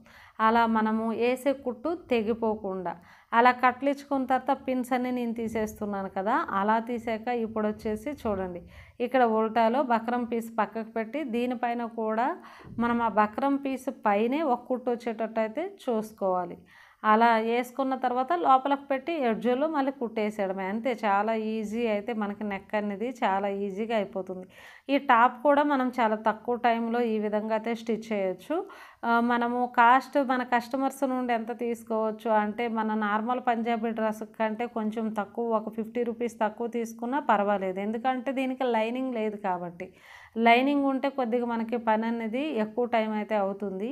అలా మనము వేసే కుట్టు తెగిపోకుండా. అలా కట్లు ఇచ్చుకున్న తర్వాత పిన్స్ అన్నీ నేను తీసేస్తున్నాను కదా, అలా తీసాక ఇప్పుడు వచ్చేసి చూడండి, ఇక్కడ ఉల్టాలో బక్రం పీస్ పక్కకు పెట్టి దీనిపైన కూడా మనం ఆ బక్రం పీస్ పైనే ఒక కుట్టు వచ్చేటట్టు అయితే చూసుకోవాలి. అలా వేసుకున్న తర్వాత లోపలికి పెట్టి ఎడ్జులో మళ్ళీ కుట్టేసేయడమే, అంతే. చాలా ఈజీ అయితే మనకి నెక్ అనేది చాలా ఈజీగా అయిపోతుంది. ఈ టాప్ కూడా మనం చాలా తక్కువ టైంలో ఈ విధంగా అయితే స్టిచ్ చేయొచ్చు. మనము కాస్ట్ మన కస్టమర్స్ నుండి ఎంత తీసుకోవచ్చు అంటే, మన నార్మల్ పంజాబీ డ్రెస్ కంటే కొంచెం తక్కువ, ఒక 50 రూపీస్ తక్కువ తీసుకున్నా పర్వాలేదు. ఎందుకంటే దీనికి లైనింగ్ లేదు కాబట్టి. లైనింగ్ ఉంటే కొద్దిగా మనకి పని అనేది ఎక్కువ టైం అయితే అవుతుంది,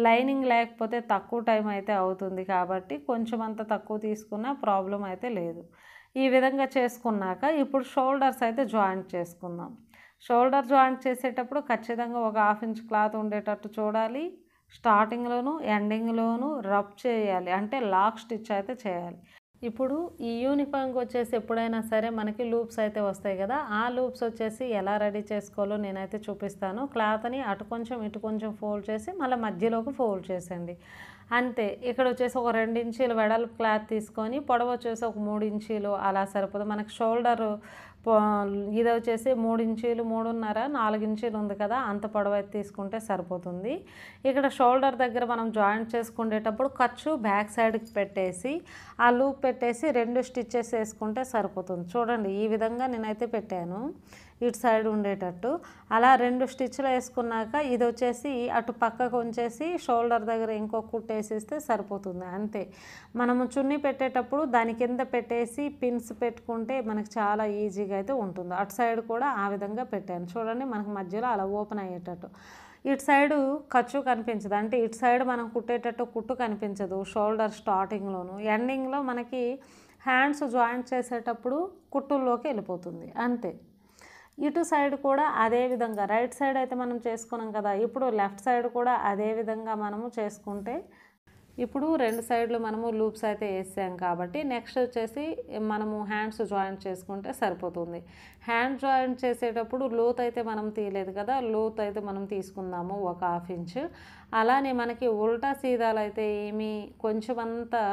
లైనింగ్ లేకపోతే తక్కువ టైం అయితే అవుతుంది. కాబట్టి కొంచెం అంత తక్కువ తీసుకున్నా ప్రాబ్లం అయితే లేదు. ఈ విధంగా చేసుకున్నాక ఇప్పుడు షోల్డర్స్ అయితే జాయింట్ చేసుకుందాం. షోల్డర్ జాయింట్ చేసేటప్పుడు ఖచ్చితంగా ఒక 1/2 ఇంచ్ క్లాత్ ఉండేటట్టు చూడాలి. స్టార్టింగ్లోను ఎండింగ్లోను రబ్ చేయాలి, అంటే లాక్ స్టిచ్ అయితే చేయాలి. ఇప్పుడు ఈ యూనిఫామ్కి వచ్చేసి ఎప్పుడైనా సరే మనకి లూప్స్ అయితే వస్తాయి కదా, ఆ లూప్స్ వచ్చేసి ఎలా రెడీ చేసుకోవాలో నేనైతే చూపిస్తాను. క్లాత్ని అటు కొంచెం ఇటు కొంచెం ఫోల్డ్ చేసి మళ్ళీ మధ్యలోకి ఫోల్డ్ చేసేయండి, అంతే. ఇక్కడ వచ్చేసి ఒక 2 ఇంచీలు వెడల్పు క్లాత్ తీసుకొని పొడవు వచ్చేసి ఒక 3 ఇంచీలు అలా సరిపోతుంది. మనకి షోల్డర్ ఇది వచ్చేసి 3 ఇంచీలు 3.5 4 ఇంచీలు ఉంది కదా, అంత పొడవు అయితే తీసుకుంటే సరిపోతుంది. ఇక్కడ షోల్డర్ దగ్గర మనం జాయింట్ చేసుకునేటప్పుడు ఖర్చు బ్యాక్ సైడ్కి పెట్టేసి ఆ లూప్ పెట్టేసి 2 స్టిచ్చెస్ వేసుకుంటే సరిపోతుంది. చూడండి ఈ విధంగా నేనైతే పెట్టాను ఇటు సైడ్ ఉండేటట్టు. అలా 2 స్టిచ్లు వేసుకున్నాక ఇది వచ్చేసి అటు పక్కకు ఉంచేసి షోల్డర్ దగ్గర ఇంకో కుట్టు వేసేస్తే సరిపోతుంది, అంతే. మనము చున్నీ పెట్టేటప్పుడు దాని కింద పెట్టేసి పిన్స్ పెట్టుకుంటే మనకు చాలా ఈజీగా అయితే ఉంటుంది. అటు సైడ్ కూడా ఆ విధంగా పెట్టాను చూడండి, మనకు మధ్యలో అలా ఓపెన్ అయ్యేటట్టు. ఇటు సైడు ఖర్చు కనిపించదు, అంటే ఇటు సైడ్ మనం కుట్టేటట్టు కుట్టు కనిపించదు షోల్డర్ స్టార్టింగ్లోను. ఎండింగ్లో మనకి హ్యాండ్స్ జాయింట్ చేసేటప్పుడు కుట్టుల్లోకి వెళ్ళిపోతుంది, అంతే. ఇటు సైడ్ కూడా అదే విధంగా, రైట్ సైడ్ అయితే మనం చేసుకున్నాం కదా, ఇప్పుడు లెఫ్ట్ సైడ్ కూడా అదే విధంగా మనము చేసుకుంటే, ఇప్పుడు 2 సైడ్లు మనము లూప్స్ అయితే వేసాం కాబట్టి నెక్స్ట్ వచ్చేసి మనము హ్యాండ్స్ జాయింట్ చేసుకుంటే సరిపోతుంది. హ్యాండ్ జాయింట్ చేసేటప్పుడు లోత్ అయితే మనం తీయలేదు కదా, లోత్ అయితే మనం తీసుకుందాము ఒక 1/2 ఇంచ్. అలానే మనకి ఉల్టా సీదాలు అయితే కొంచెం అంతా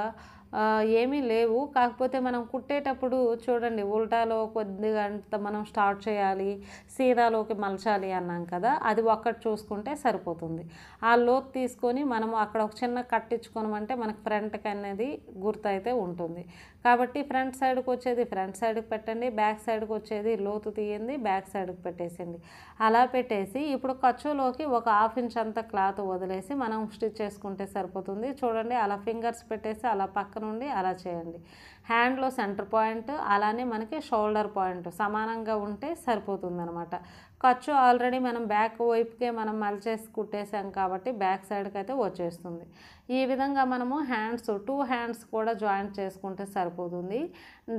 ఏమీ లేవు. కాకపోతే మనం కుట్టేటప్పుడు చూడండి, ఉల్టాలో కొద్దిగా అంత మనం స్టార్ట్ చేయాలి, సీదాలోకి మలచాలి అన్నాం కదా, అది ఒక్కటి చూసుకుంటే సరిపోతుంది. ఆ లోతు తీసుకొని మనము అక్కడ ఒక చిన్న కట్టించుకోనమంటే మనకు ఫ్రంట్కి అనేది గుర్తు అయితే ఉంటుంది. కాబట్టి ఫ్రంట్ సైడ్కి వచ్చేది ఫ్రంట్ సైడ్కి పెట్టండి, బ్యాక్ సైడ్కి వచ్చేది లోతు తీయండి, బ్యాక్ సైడ్కి పెట్టేసింది. అలా పెట్టేసి ఇప్పుడు ఖర్చులోకి ఒక 1/2 ఇంచ్ అంత క్లాత్ వదిలేసి మనం స్టిచ్ చేసుకుంటే సరిపోతుంది. చూడండి అలా ఫింగర్స్ పెట్టేసి అలా పక్క నుండి అలా చేయండి. హ్యాండ్లో సెంటర్ పాయింట్ అలానే మనకి షోల్డర్ పాయింట్ సమానంగా ఉంటే సరిపోతుంది అనమాట. ఖర్చు ఆల్రెడీ మనం బ్యాక్ వైపుకే మనం మలిచేసి కుట్టేసాం కాబట్టి బ్యాక్ సైడ్కి అయితే వచ్చేస్తుంది. ఈ విధంగా మనము హ్యాండ్స్ 2 హ్యాండ్స్ కూడా జాయింట్ చేసుకుంటే సరిపోతుంది.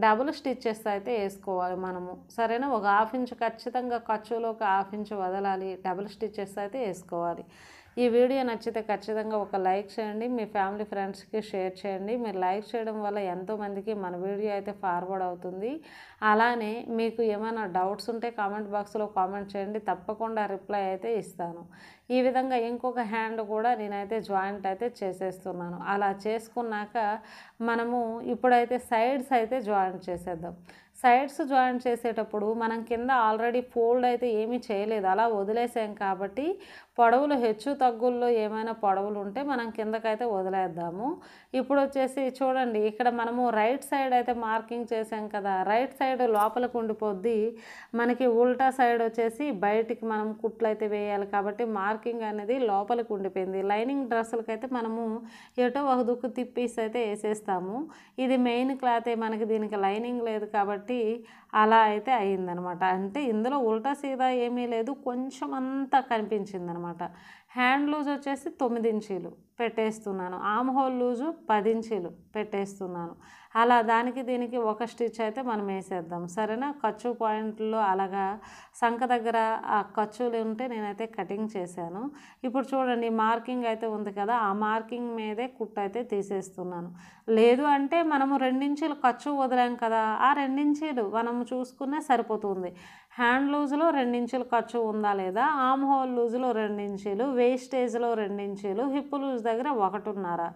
డబుల్ స్టిచ్చెస్ అయితే వేసుకోవాలి మనము, సరేనా. ఒక 1/2 ఇంచ్ ఖచ్చితంగా ఖర్చులోకి 1/2 ఇంచ్ వదలాలి, డబుల్ స్టిచ్చెస్ అయితే వేసుకోవాలి. ఈ వీడియో నచ్చితే ఖచ్చితంగా ఒక లైక్ చేయండి, మీ ఫ్యామిలీ ఫ్రెండ్స్కి షేర్ చేయండి. మీరు లైక్ చేయడం వల్ల ఎంతోమందికి మన వీడియో అయితే ఫార్వర్డ్ అవుతుంది. అలానే మీకు ఏమైనా డౌట్స్ ఉంటే కామెంట్ బాక్స్లో కామెంట్ చేయండి, తప్పకుండా రిప్లై అయితే ఇస్తాను. ఈ విధంగా ఇంకొక హ్యాండ్ కూడా నేనైతే జాయింట్ అయితే చేసేస్తున్నాను. అలా చేసుకున్నాక మనము ఇప్పుడైతే సైడ్స్ అయితే జాయింట్ చేసేద్దాం. సైడ్స్ జాయింట్ చేసేటప్పుడు మనం కింద ఆల్రెడీ ఫోల్డ్ అయితే ఏమీ చేయలేదు, అలా వదిలేసాం కాబట్టి పొడవులు హెచ్చు తగ్గుల్లో ఏమైనా పొడవులు ఉంటే మనం కిందకైతే వదిలేద్దాము. ఇప్పుడు వచ్చేసి చూడండి, ఇక్కడ మనము రైట్ సైడ్ అయితే మార్కింగ్ చేసాం కదా, రైట్ సైడ్ లోపలికి ఉండిపోద్ది, మనకి ఉల్టా సైడ్ వచ్చేసి బయటికి మనం కుట్లు అయితే వేయాలి కాబట్టి మార్కింగ్ అనేది లోపలికి ఉండిపోయింది. లైనింగ్ డ్రెస్సులకైతే మనము ఎటో ఒక దుక్కు తిప్పేసి అయితే వేసేస్తాము. ఇది మెయిన్ క్లాతే, మనకి దీనికి లైనింగ్ లేదు కాబట్టి అలా అయితే అయిందనమాట. అంటే ఇందులో ఉల్టా సీదా ఏమీ లేదు, కొంచెం అంతా కనిపించింది అనమాట. హ్యాండ్ లూజ్ వచ్చేసి 9 ఇంచీలు పెట్టేస్తున్నాను, ఆమ్ హోల్ లూజు 10 ఇంచీలు పెట్టేస్తున్నాను. అలా దానికి దీనికి ఒక స్టిచ్ అయితే మనం వేసేద్దాం, సరేనా. ఖర్చు పాయింట్లో అలాగా సంఖ దగ్గర ఆ ఖర్చులు ఉంటే నేనైతే కటింగ్ చేశాను. ఇప్పుడు చూడండి, మార్కింగ్ అయితే ఉంది కదా, ఆ మార్కింగ్ మీదే కుట్టు అయితే తీసేస్తున్నాను. లేదు అంటే మనము 2 ఇంచీలు ఖర్చు వదిలాం కదా, ఆ 2 ఇంచీలు మనము చూసుకునే సరిపోతుంది. హ్యాండ్ లూజ్లో 2 ఇంచీలు ఖర్చు ఉందా లేదా, ఆమ్ హోల్ లూజ్లో 2 ఇంచీలు, వేస్టేజ్లో 2 ఇంచీలు, హిప్ లూజ్ దగ్గర 1.5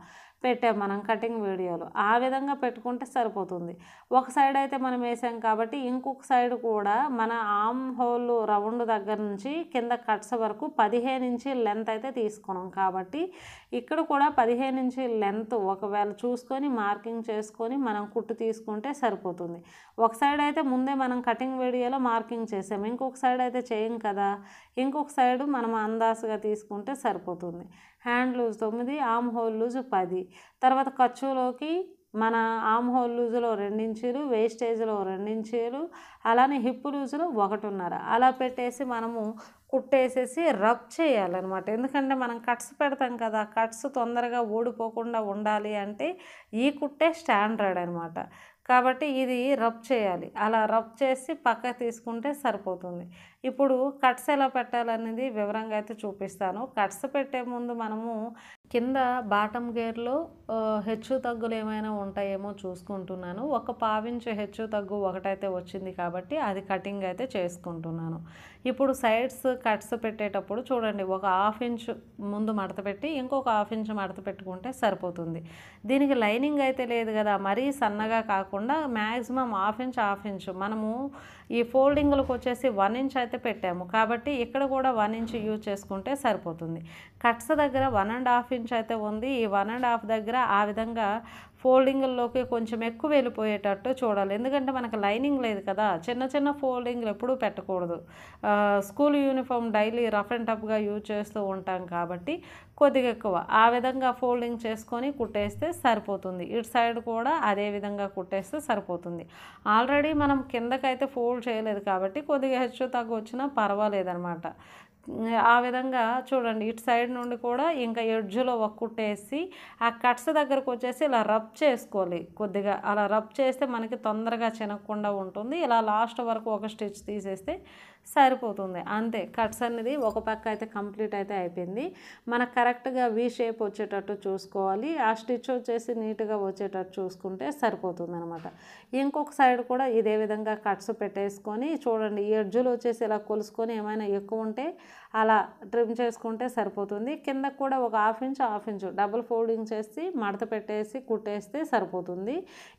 పెట్టాం మనం కటింగ్ వీడియోలో. ఆ విధంగా పెట్టుకుంటే సరిపోతుంది. ఒక సైడ్ అయితే మనం వేసాం కాబట్టి ఇంకొక సైడ్ కూడా మన ఆమ్ హోల్ రౌండ్ దగ్గర నుంచి కింద కట్స్ వరకు 15 ఇంచీ లెంత్ అయితే తీసుకున్నాం కాబట్టి ఇక్కడ కూడా 15 ఇంచీ లెంత్ ఒకవేళ చూసుకొని మార్కింగ్ చేసుకొని మనం కుట్టు తీసుకుంటే సరిపోతుంది. ఒక సైడ్ అయితే ముందే మనం కటింగ్ వీడియోలో మార్కింగ్ చేసాం, ఇంకొక సైడ్ అయితే చేయం కదా, ఇంకొక సైడు మనం అందాసుగా తీసుకుంటే సరిపోతుంది. Hand loose 9, armhole loose 10. తర్వాత ఖర్చులోకి మన ఆమ్ హోల్ లూజులో 2 ఇంచీలు, వేస్టేజ్లో 2 ఇంచీలు, అలానే హిప్ లూజులో 1.5 అలా పెట్టేసి మనము కుట్టేసేసి రబ్ చేయాలన్నమాట. ఎందుకంటే మనం కట్స్ పెడతాం కదా, కట్స్ తొందరగా ఊడిపోకుండా ఉండాలి అంటే ఈ కుట్టే స్టాండర్డ్ అనమాట. కాబట్టి ఇది రబ్ చేయాలి, అలా రబ్ చేసి పక్కకు తీసుకుంటే సరిపోతుంది. ఇప్పుడు కట్స్ ఎలా పెట్టాలనేది వివరంగా అయితే చూపిస్తాను. కట్స్ పెట్టే ముందు మనము కింద బాటమ్ గేర్లో హెచ్చు తగ్గులు ఏమైనా ఉంటాయేమో చూసుకుంటున్నాను. ఒక పావించు హెచ్చు తగ్గు ఒకటైతే వచ్చింది కాబట్టి అది కటింగ్ అయితే చేసుకుంటున్నాను. ఇప్పుడు సైడ్స్ కట్స్ పెట్టేటప్పుడు చూడండి, ఒక 1/2 ఇంచు ముందు మడత పెట్టి ఇంకొక 1/2 ఇంచు మడత పెట్టుకుంటే సరిపోతుంది. దీనికి లైనింగ్ అయితే లేదు కదా, మరీ సన్నగా కాకుండా మ్యాక్సిమం 1/2 ఇంచు మనము ఈ ఫోల్డింగ్లకు వచ్చేసి 1 ఇంచ్ అయితే పెట్టాము కాబట్టి ఇక్కడ కూడా 1 ఇంచ్ యూజ్ చేసుకుంటే సరిపోతుంది. కట్స్ దగ్గర 1.5 ఇంచ్ అయితే ఉంది, ఈ 1.5 దగ్గర ఆ విధంగా ఫోల్డింగ్లోకి కొంచెం ఎక్కువ వెళ్ళిపోయేటట్టు చూడాలి. ఎందుకంటే మనకు లైనింగ్ లేదు కదా, చిన్న చిన్న ఫోల్డింగ్లు ఎప్పుడూ పెట్టకూడదు. School uniform daily rough and టఫ్గా యూజ్ చేస్తూ ఉంటాం కాబట్టి కొద్దిగా ఎక్కువ ఆ విధంగా ఫోల్డింగ్ చేసుకొని కుట్టేస్తే సరిపోతుంది. ఇటు సైడ్ కూడా అదే విధంగా కుట్టేస్తే సరిపోతుంది. ఆల్రెడీ మనం కిందకైతే ఫోల్డ్ చేయలేదు కాబట్టి కొద్దిగా హెచ్చు తగ్గు వచ్చినా పర్వాలేదన్నమాట. ఆ విధంగా చూడండి, ఇటు సైడ్ నుండి కూడా ఇంకా ఎడ్జ్లో ఒక కుట్టేసి ఆ కట్స్ దగ్గరకు వచ్చేసి ఇలా రబ్ చేసుకోవాలి. కొద్దిగా అలా రబ్ చేస్తే మనకి తొందరగా చినగకుండా ఉంటుంది. ఇలా లాస్ట్ వరకు ఒక స్టిచ్ తీసేస్తే సరిపోతుంది, అంతే. కట్స్ అనేది ఒక పక్క అయితే కంప్లీట్ అయితే అయిపోయింది. మనకు కరెక్ట్గా వి షేప్ వచ్చేటట్టు చూసుకోవాలి, ఆ స్టిచ్ వచ్చేసి నీట్గా వచ్చేటట్టు చూసుకుంటే సరిపోతుంది అనమాట. ఇంకొక సైడ్ కూడా ఇదే విధంగా కట్స్ పెట్టేసుకొని చూడండి, ఎడ్జ్లు వచ్చేసి ఇలా కొలుసుకొని ఏమైనా ఎక్కువ ఉంటే అలా ట్రిమ్ చేసుకుంటే సరిపోతుంది. కింద కూడా ఒక 1/2 ఇంచు డబుల్ ఫోల్డింగ్ చేసి మడత పెట్టేసి కుట్టేస్తే సరిపోతుంది.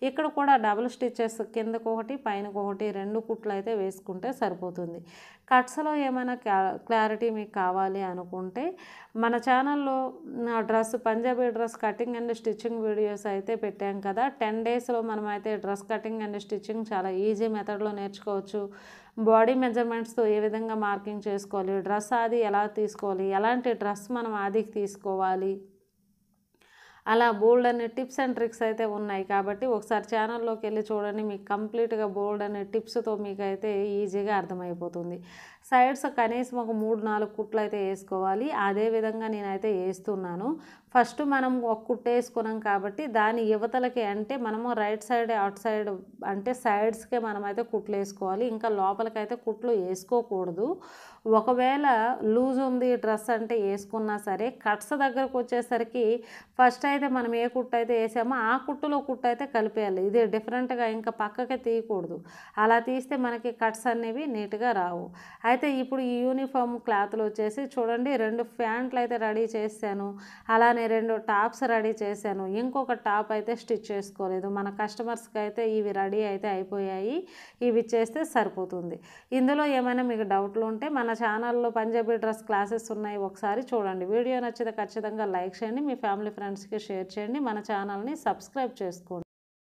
ఇక్కడ కూడా డబుల్ స్టిచెస్ కిందకు ఒకటి పైనకు ఒకటి 2 కుట్లు అయితే వేసుకుంటే సరిపోతుంది. కట్స్లో ఏమైనా క్లారిటీ మీకు కావాలి అనుకుంటే మన ఛానల్లో Punjabi dress cutting and stitching videos అయితే పెట్టాం కదా, 10 డేస్లో మనం అయితే డ్రెస్ కటింగ్ అండ్ స్టిచ్చింగ్ చాలా ఈజీ మెథడ్లో నేర్చుకోవచ్చు. బాడీ మెజర్మెంట్స్తో ఏ విధంగా మార్కింగ్ చేసుకోవాలి, డ్రెస్ ఆది ఎలా తీసుకోవాలి, ఎలాంటి డ్రెస్ మనం ఆదికి తీసుకోవాలి, అలా బోల్డ్ అనే టిప్స్ అండ్ ట్రిక్స్ అయితే ఉన్నాయి కాబట్టి ఒకసారి ఛానల్లోకి వెళ్ళి చూడండి, మీకు కంప్లీట్గా బోల్డ్ అనే టిప్స్తో మీకు అయితే ఈజీగా అర్థమైపోతుంది. సైడ్స్ కనీసం ఒక 3-4 కుట్లు అయితే వేసుకోవాలి. అదేవిధంగా నేనైతే వేస్తున్నాను. ఫస్ట్ మనం ఒక కుట్టు వేసుకున్నాం కాబట్టి దాని యువతలకి అంటే మనము రైట్ సైడ్ అటు సైడ్ అంటే సైడ్స్కే మనమైతే కుట్లు వేసుకోవాలి, ఇంకా లోపలికైతే కుట్లు వేసుకోకూడదు. ఒకవేళ లూజ్ ఉంది డ్రెస్ అంటే వేసుకున్నా సరే కట్స్ దగ్గరకు వచ్చేసరికి ఫస్ట్ అయితే మనం ఏ కుట్టు అయితే వేసామో ఆ కుట్టులో కుట్టు అయితే కలిపేయాలి. ఇది డిఫరెంట్గా ఇంకా పక్కకే తీయకూడదు, అలా తీస్తే మనకి కట్స్ అనేవి నీట్గా రావు. అయితే ఇప్పుడు ఈ యూనిఫామ్ క్లాత్లు వచ్చేసి చూడండి, 2 ప్యాంట్లు అయితే రెడీ చేశాను. అలానే అలానే 2 టాప్స్ రెడీ చేశాను. ఇంకొక టాప్ అయితే స్టిచ్ చేసుకోలేదు. మన కస్టమర్స్కి అయితే ఇవి రెడీ అయితే అయిపోయాయి. ఇవి చేస్తే సరిపోతుంది. ఇందులో ఏమైనా మీకు డౌట్లు ఉంటే మన ఛానల్లో పంజాబీ డ్రెస్ క్లాసెస్ ఉన్నాయి, ఒకసారి చూడండి. వీడియో నచ్చితే ఖచ్చితంగా లైక్ చేయండి, మీ ఫ్యామిలీ ఫ్రెండ్స్కి షేర్ చేయండి, మన ఛానల్ని సబ్స్క్రైబ్ చేసుకోండి.